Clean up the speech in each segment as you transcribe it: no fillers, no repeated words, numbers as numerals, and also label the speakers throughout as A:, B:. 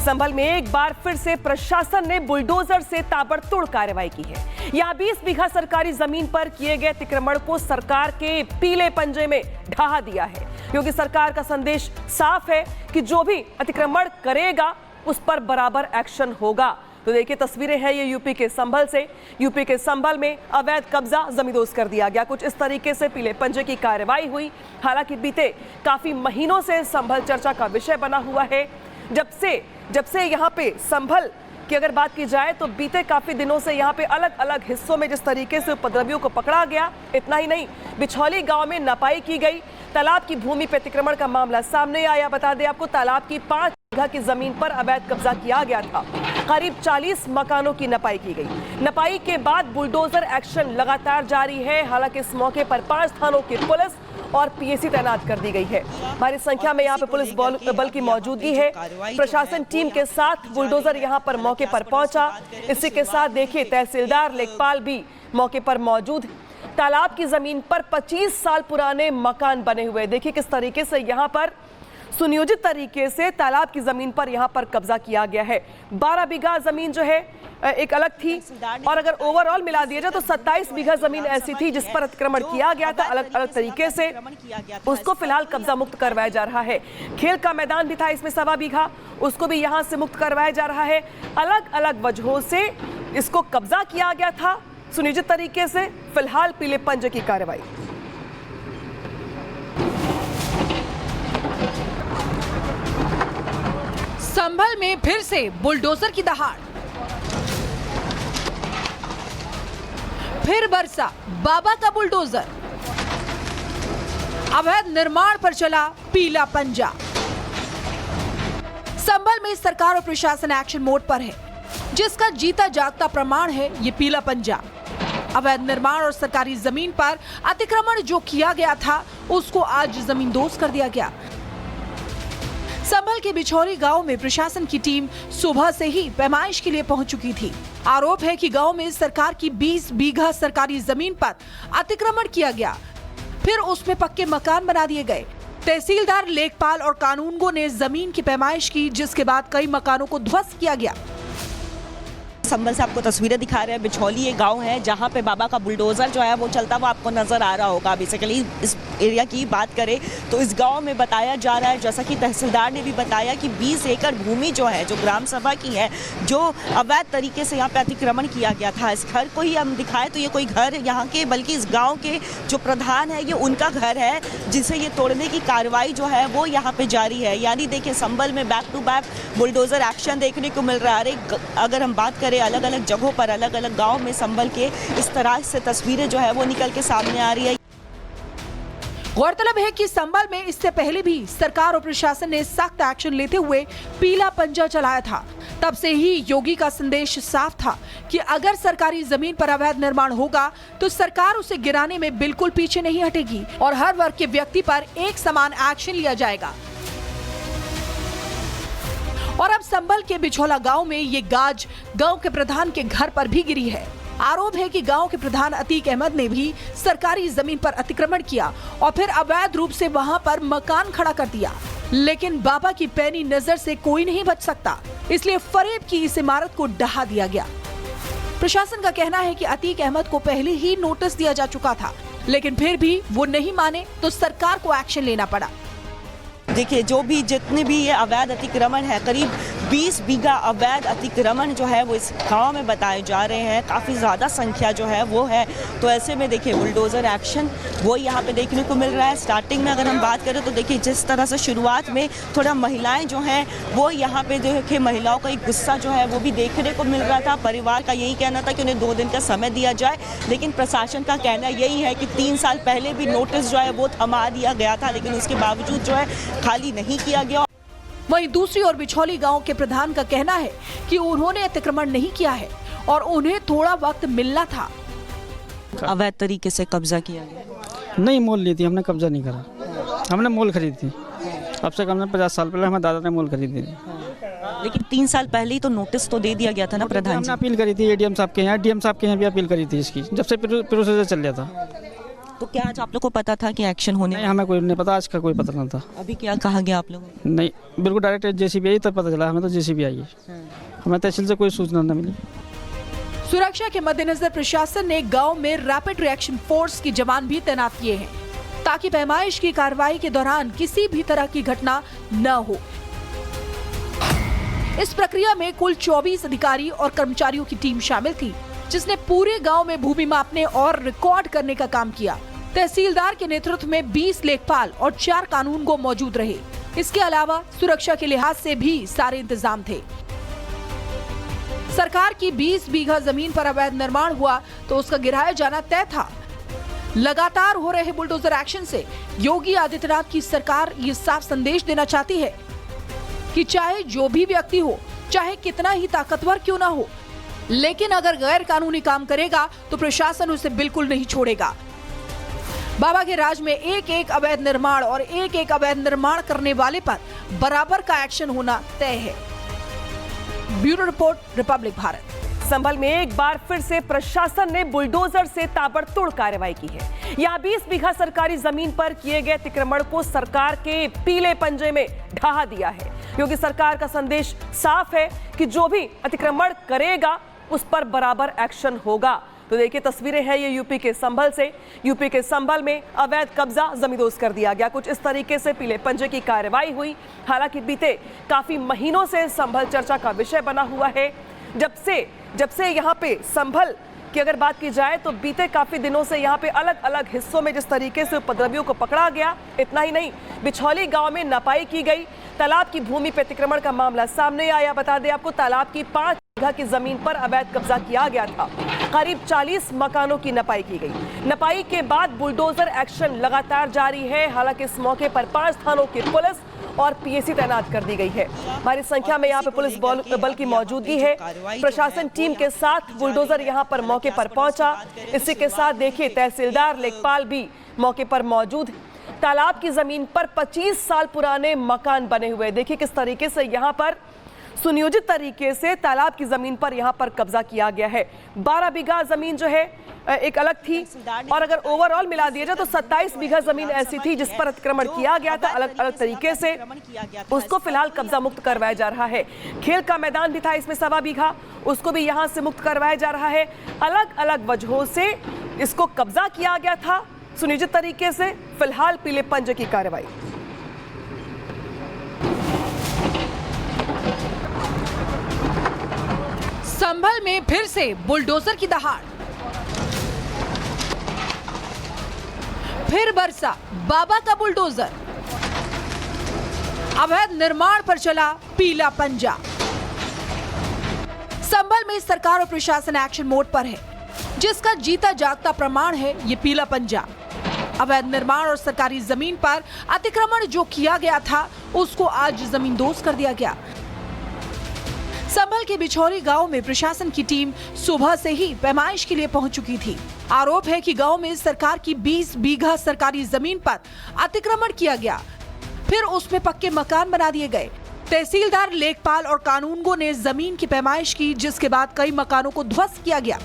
A: संभल में एक बार फिर से प्रशासन ने बुलडोजर से ताबड़तोड़ कार्रवाई की है। यहां 20 बीघा सरकारी जमीन पर किए गए अतिक्रमण को सरकार के पीले पंजे में ढहा दिया है, क्योंकि सरकार का संदेश साफ है कि जो भी अतिक्रमण करेगा उस पर बराबर एक्शन होगा। तो देखिए तस्वीरें हैं ये यूपी के संभल से। यूपी के संभल में अवैध कब्जा जमींदोज कर दिया गया। कुछ इस तरीके से पीले पंजे की कार्रवाई हुई। हालांकि बीते काफी महीनों से संभल चर्चा का विषय बना हुआ है। जब से यहाँ पे संभल की अगर बात की जाए तो बीते काफी दिनों से यहाँ पे अलग अलग हिस्सों में जिस तरीके से उपद्रवियों को पकड़ा गया, इतना ही नहीं, बिछौली गांव में नपाई की गई, तालाब की भूमि पर अतिक्रमण का मामला सामने आया। बता दें आपको, तालाब की 5 बीघा की जमीन पर अवैध कब्जा किया गया था। करीब 40 मकानों की नपाई की गई। नपाई के बाद बुलडोजर एक्शन लगातार जारी है। हालांकि इस मौके पर 5 थानों की पुलिस और पीएसी तैनात कर दी गई है। भारी संख्या में यहाँ पे पुलिस बल की मौजूदगी है। प्रशासन टीम के साथ बुलडोजर यहाँ पर मौके पर पहुंचा। इसी के साथ देखिए तहसीलदार लेखपाल भी मौके पर मौजूद। तालाब की जमीन पर 25 साल पुराने मकान बने हुए। देखिए किस तरीके से यहाँ पर सुनियोजित तरीके से तालाब की जमीन पर यहाँ पर कब्जा किया गया है। 12 बीघा जमीन जो है एक अलग थी, और अगर ओवरऑल मिला दिया जाए तो 27 बीघा जमीन ऐसी थी जिस पर अतिक्रमण किया गया था अलग अलग तरीके से। उसको फिलहाल कब्जा मुक्त करवाया जा रहा है। खेल का मैदान भी था इसमें 1.25 बीघा, उसको भी यहाँ से मुक्त करवाया जा रहा है। अलग अलग वजहों से इसको कब्जा किया गया था सुनियोजित तरीके से। फिलहाल पीले पंजे की कार्रवाई।
B: संभल में फिर से बुलडोजर की दहाड़, फिर बरसा बाबा का बुलडोजर। अवैध निर्माण पर चला पीला पंजा। संभल में सरकार और प्रशासन एक्शन मोड पर है, जिसका जीता जागता प्रमाण है ये पीला पंजा। अवैध निर्माण और सरकारी जमीन पर अतिक्रमण जो किया गया था उसको आज जमींदोज कर दिया गया। संभल के बिछौली गांव में प्रशासन की टीम सुबह से ही पैमाइश के लिए पहुंच चुकी थी। आरोप है कि गांव में सरकार की 20 बीघा सरकारी जमीन पर अतिक्रमण किया गया, फिर उसमें पक्के मकान बना दिए गए। तहसीलदार, लेखपाल और कानूनगो ने जमीन की पैमाइश की, जिसके बाद कई मकानों को ध्वस्त किया गया।
C: संभल से आपको तस्वीरें दिखा रहे हैं। बिछौली ये गांव है जहां पे बाबा का बुलडोजर जो है वो चलता हुआ आपको नजर आ रहा होगा। बेसिकली इस एरिया की बात करें तो इस गांव में बताया जा रहा है, जैसा कि तहसीलदार ने भी बताया, कि 20 एकड़ भूमि जो है, जो ग्राम सभा की है, जो अवैध तरीके से यहाँ पे अतिक्रमण किया गया था। इस घर को ही हम दिखाएं तो ये कोई घर यहाँ के, बल्कि इस गाँव के जो प्रधान है ये उनका घर है, जिसे ये तोड़ने की कार्रवाई जो है वो यहाँ पे जारी है। यानी देखिए संभल में back to back bulldozer action देखने को मिल रहा है। अगर हम बात करें अलग अलग जगहों पर, अलग अलग गांव में संभल के, इस तरह से तस्वीरें जो है वो निकल के सामने आ रही है।
B: गौरतलब है कि संभल में इससे पहले भी सरकार और प्रशासन ने सख्त एक्शन लेते हुए पीला पंजा चलाया था। तब से ही योगी का संदेश साफ था कि अगर सरकारी जमीन पर अवैध निर्माण होगा तो सरकार उसे गिराने में बिल्कुल पीछे नहीं हटेगी और हर वर्ग के व्यक्ति पर एक समान एक्शन लिया जाएगा। और अब संभल के बिछौला गांव में ये गाज गांव के प्रधान के घर पर भी गिरी है। आरोप है कि गांव के प्रधान अतीक अहमद ने भी सरकारी जमीन पर अतिक्रमण किया और फिर अवैध रूप से वहां पर मकान खड़ा कर दिया। लेकिन बाबा की पैनी नजर से कोई नहीं बच सकता, इसलिए फरेब की इस इमारत को ढहा दिया गया। प्रशासन का कहना है कि अतीक अहमद को पहले ही नोटिस दिया जा चुका था, लेकिन फिर भी वो नहीं माने तो सरकार को एक्शन लेना पड़ा।
C: देखिए जो भी जितने भी ये अवैध अतिक्रमण है, करीब 20 बीघा अवैध अतिक्रमण जो है वो इस गांव में बताए जा रहे हैं। काफ़ी ज़्यादा संख्या जो है वो है। तो ऐसे में देखिए बुलडोज़र एक्शन वो यहाँ पे देखने को मिल रहा है। स्टार्टिंग में अगर हम बात करें तो देखिए जिस तरह से शुरुआत में थोड़ा महिलाएं जो हैं वो यहाँ पे देखिए महिलाओं का एक गुस्सा जो है वो भी देखने को मिल रहा था। परिवार का यही कहना था कि उन्हें 2 दिन का समय दिया जाए, लेकिन प्रशासन का कहना यही है कि 3 साल पहले भी नोटिस जो है वो थमा दिया गया था, लेकिन उसके बावजूद जो है खाली नहीं किया गया।
B: वहीं दूसरी ओर बिछौली गांव के प्रधान का कहना है कि उन्होंने अतिक्रमण नहीं किया है और उन्हें थोड़ा वक्त मिलना था।
C: अवैध तरीके से कब्जा किया गया?
D: नहीं, मोल ली थी हमने, कब्जा नहीं करा। हमने मोल खरीदी थी। अब से कम से 50 साल पहले हमारे दादा ने मोल खरीदी थी।
C: लेकिन 3 साल पहले ही तो नोटिस तो दे दिया गया था ना प्रधान जी।
D: हमने अपील करी थी एडीएम साहब के यहाँ, डीएम साहब के यहाँ भी अपील करी थी इसकी, जब से प्रोसीजर चल रहा था।
C: तो क्या आज आप लोग को पता था कि एक्शन होने
D: नहीं, हमें कोई नहीं पता, आज का कोई पता नहीं था।
C: अभी क्या कहा गया आप लोगों को?
D: नहीं, बिल्कुल डायरेक्ट जेसीबी आई तब पता चला हमें, तो जेसीबी आई है। हमें तहसील से कोई सूचना न मिली।
B: सुरक्षा के मद्देनजर प्रशासन ने गांव में रैपिड रिएक्शन फोर्स के जवान भी तैनात किए हैं ताकि पैमाइश की कार्रवाई के दौरान किसी भी तरह की घटना न हो। इस प्रक्रिया में कुल 24 अधिकारी और कर्मचारियों की टीम शामिल थी, जिसने पूरे गांव में भूमि मापने और रिकॉर्ड करने का काम किया। तहसीलदार के नेतृत्व में 20 लेखपाल और 4 कानूनगो मौजूद रहे। इसके अलावा सुरक्षा के लिहाज से भी सारे इंतजाम थे। सरकार की 20 बीघा जमीन पर अवैध निर्माण हुआ तो उसका गिराया जाना तय था। लगातार हो रहे बुलडोजर एक्शन से योगी आदित्यनाथ की सरकार ये साफ संदेश देना चाहती है कि चाहे जो भी व्यक्ति हो, चाहे कितना ही ताकतवर क्यों ना हो, लेकिन अगर गैर कानूनी काम करेगा तो प्रशासन उसे बिल्कुल नहीं छोड़ेगा। बाबा के राज में एक एक अवैध निर्माण और एक एक अवैध निर्माण करने वाले पर बराबर का एक्शन होना तय है। Bureau report, Republic Bharat.
A: Sambhal में एक बार फिर से प्रशासन ने बुलडोजर से ताबड़तोड़ कार्रवाई की है। यहाँ 20 बीघा सरकारी जमीन पर किए गए अतिक्रमण को सरकार के पीले पंजे में ढहा दिया है, क्योंकि सरकार का संदेश साफ है कि जो भी अतिक्रमण करेगा उस पर बराबर एक्शन होगा। तो देखिए, तस्वीरें हैं ये यूपी के संभल से। यूपी के संभल में अवैध कब्जा जमींदोज कर दिया गया। कुछ इस तरीके से पीले पंजे की कार्रवाई हुई। हालांकि बीते काफी महीनों से संभल चर्चा का विषय बना हुआ है। जब से यहाँ पे संभल की अगर बात की जाए तो बीते काफी दिनों से यहाँ पे अलग अलग हिस्सों में जिस तरीके से उपद्रवियों को पकड़ा गया, इतना ही नहीं, बिछौली गांव में नपाई की गई, तालाब की भूमि पे अतिक्रमण का मामला सामने आया। बता दें आपको, तालाब की 5 बीघा की जमीन पर अवैध कब्जा किया गया था। करीब 40 मकानों की नपाई की गई। नपाई के बाद बुलडोजर एक्शन लगातार जारी है। हालांकि इस मौके पर 5 थानों की पुलिस और पीएसी तैनात कर दी गई है। भारी संख्या में यहाँ पे पुलिस बल की मौजूदगी है। प्रशासन टीम के साथ बुलडोजर यहाँ पर मौके पर पहुंचा। इसी के साथ देखिए, तहसीलदार लेखपाल भी मौके पर मौजूद। तालाब की जमीन पर 25 साल पुराने मकान बने हुए। देखिए किस तरीके से यहाँ पर सुनियोजित तरीके से तालाब की जमीन पर यहाँ पर कब्जा किया गया है। 12 बीघा जमीन जो है एक अलग थी, और अगर ओवरऑल मिला दिया जाए तो 27 बीघा जमीन ऐसी थी जिस पर अतिक्रमण किया गया था अलग अलग तरीके से। उसको फिलहाल कब्जा मुक्त करवाया जा रहा है। खेल का मैदान भी था इसमें 1.25 बीघा, उसको भी यहाँ से मुक्त करवाया जा रहा है। अलग अलग वजहों से इसको कब्जा किया गया था सुनियोजित तरीके से। फिलहाल पीले पंजे की कार्रवाई।
B: संभल में फिर से बुलडोजर की दहाड़, फिर बरसा बाबा का बुलडोजर। अवैध निर्माण पर चला पीला पंजा। संभल में सरकार और प्रशासन एक्शन मोड पर है, जिसका जीता जागता प्रमाण है ये पीला पंजा। अवैध निर्माण और सरकारी जमीन पर अतिक्रमण जो किया गया था उसको आज जमींदोज कर दिया गया। संभल के बिछौली गांव में प्रशासन की टीम सुबह से ही पैमाइश के लिए पहुंच चुकी थी। आरोप है कि गांव में सरकार की 20 बीघा सरकारी जमीन पर अतिक्रमण किया गया, फिर उसमें पक्के मकान बना दिए गए। तहसीलदार, लेखपाल और कानूनगो ने जमीन की पैमाइश की, जिसके बाद कई मकानों को ध्वस्त किया गया।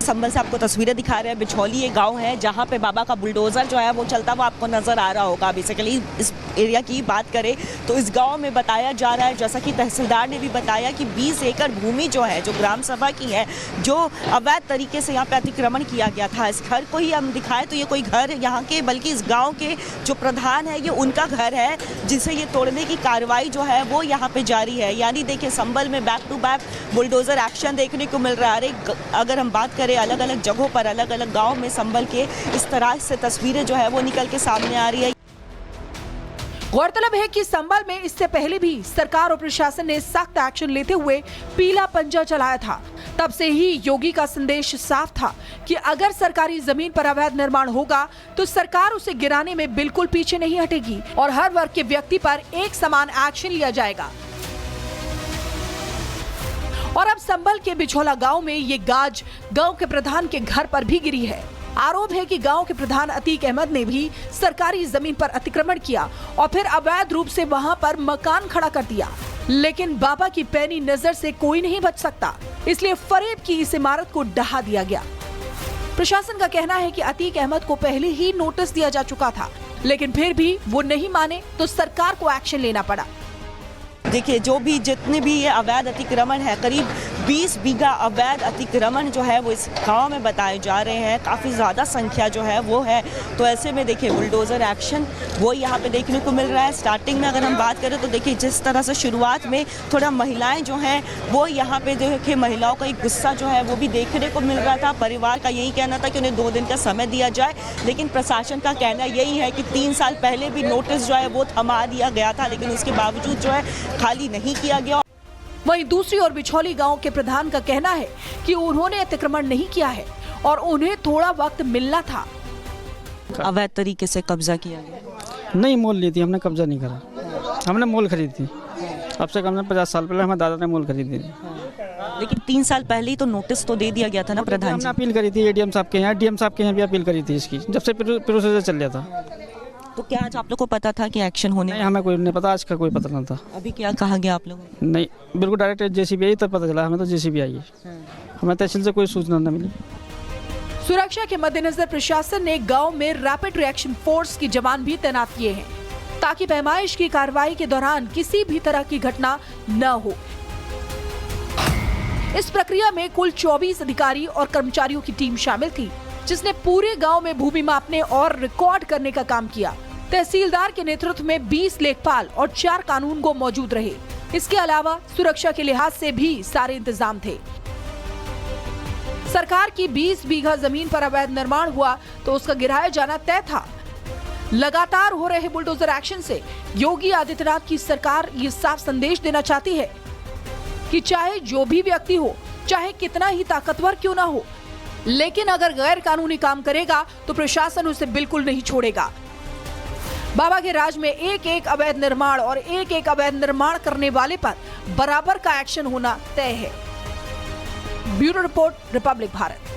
C: संभल से आपको तस्वीरें दिखा रहे हैं। बिछौली एक गांव है जहां पे बाबा का बुलडोजर जो है वो चलता हुआ आपको नजर आ रहा होगा। बेसिकली इस एरिया की बात करें तो इस गांव में बताया जा रहा है, जैसा कि तहसीलदार ने भी बताया, कि 20 एकड़ भूमि जो है, जो ग्राम सभा की है, जो अवैध तरीके से यहाँ पे अतिक्रमण किया गया था। इस घर को ही हम दिखाएं तो ये कोई घर यहाँ के, बल्कि इस गाँव के जो प्रधान है ये उनका घर है, जिसे ये तोड़ने की कार्रवाई जो है वो यहाँ पे जारी है। यानी देखिए, संभल में back to back bulldozer action देखने को मिल रहा है। अगर हम बात करें अलग अलग जगहों पर, अलग अलग गांव में संभल के, इस तरह से तस्वीरें जो है वो निकल के सामने आ रही है।
B: गौरतलब है कि संभल में इससे पहले भी सरकार और प्रशासन ने सख्त एक्शन लेते हुए पीला पंजा चलाया था। तब से ही योगी का संदेश साफ था कि अगर सरकारी जमीन पर अवैध निर्माण होगा तो सरकार उसे गिराने में बिल्कुल पीछे नहीं हटेगी और हर वर्ग के व्यक्ति पर एक समान एक्शन लिया जाएगा। और अब संभल के बिछौला गांव में ये गाज गांव के प्रधान के घर पर भी गिरी है। आरोप है कि गांव के प्रधान अतीक अहमद ने भी सरकारी जमीन पर अतिक्रमण किया और फिर अवैध रूप से वहां पर मकान खड़ा कर दिया। लेकिन बाबा की पैनी नजर से कोई नहीं बच सकता, इसलिए फरेब की इस इमारत को ढहा दिया गया। प्रशासन का कहना है कि अतीक अहमद को पहले ही नोटिस दिया जा चुका था, लेकिन फिर भी वो नहीं माने तो सरकार को एक्शन लेना पड़ा।
C: देखिए, जितने भी ये अवैध अतिक्रमण है, करीब 20 बीघा अवैध अतिक्रमण जो है वो इस गांव में बताए जा रहे हैं। काफ़ी ज़्यादा संख्या जो है वो है। तो ऐसे में देखिए बुलडोज़र एक्शन वो यहाँ पे देखने को मिल रहा है। स्टार्टिंग में अगर हम बात करें तो देखिए जिस तरह से शुरुआत में थोड़ा महिलाएं जो हैं वो यहाँ पे देखिए महिलाओं का एक गुस्सा जो है वो भी देखने को मिल रहा था। परिवार का यही कहना था कि उन्हें 2 दिन का समय दिया जाए, लेकिन प्रशासन का कहना यही है कि 3 साल पहले भी नोटिस जो है वो थमा दिया गया था, लेकिन उसके बावजूद जो है खाली नहीं किया गया।
B: वहीं दूसरी ओर बिछौली गांव के प्रधान का कहना है कि उन्होंने अतिक्रमण नहीं किया है और उन्हें थोड़ा वक्त मिलना था।
C: अवैध तरीके से कब्जा किया गया?
D: नहीं, मोल ली थी हमने, कब्जा नहीं करा। हमने मोल खरीदी थी। अब से कम से 50 साल पहले हमारे दादा ने मोल खरीदी थी।
C: लेकिन 3 साल पहले ही तो नोटिस तो दे दिया गया था ना प्रधान
D: हमने
C: जी।
D: अपील करी थी एडीएम साहब के यहाँ, डीएम साहब के यहाँ भी अपील करी थी इसकी, जब से प्रोसेस चल रहा था।
C: तो क्या आज आप लोग को पता था कि एक्शन होने?
D: नहीं, हमें कोई नहीं पता, आज का कोई पता नहीं था।
C: अभी क्या कहा गया आप लोगों को?
D: नहीं, बिल्कुल डायरेक्ट जेसीबी आई तब पता चला हमें, तो जेसीबी आई है। हमें तहसील से कोई सूचना न मिली।
B: सुरक्षा के मद्देनजर प्रशासन ने गांव में रैपिड रिएक्शन फोर्स के जवान भी तैनात किए हैं, ताकि पैमाइश की कार्रवाई के दौरान किसी भी तरह की घटना न हो। इस प्रक्रिया में कुल 24 अधिकारी और कर्मचारियों की टीम शामिल थी, जिसने पूरे गांव में भूमि मापने और रिकॉर्ड करने का काम किया। तहसीलदार के नेतृत्व में 20 लेखपाल और 4 कानूनगो मौजूद रहे। इसके अलावा सुरक्षा के लिहाज से भी सारे इंतजाम थे। सरकार की 20 बीघा जमीन पर अवैध निर्माण हुआ तो उसका गिराया जाना तय था। लगातार हो रहे बुलडोजर एक्शन से योगी आदित्यनाथ की सरकार ये साफ संदेश देना चाहती है कि चाहे जो भी व्यक्ति हो, चाहे कितना ही ताकतवर क्यों ना हो, लेकिन अगर गैर कानूनी काम करेगा तो प्रशासन उसे बिल्कुल नहीं छोड़ेगा। बाबा के राज में एक अवैध निर्माण और एक अवैध निर्माण करने वाले पर बराबर का एक्शन होना तय है। Bureau report, Republic Bharat.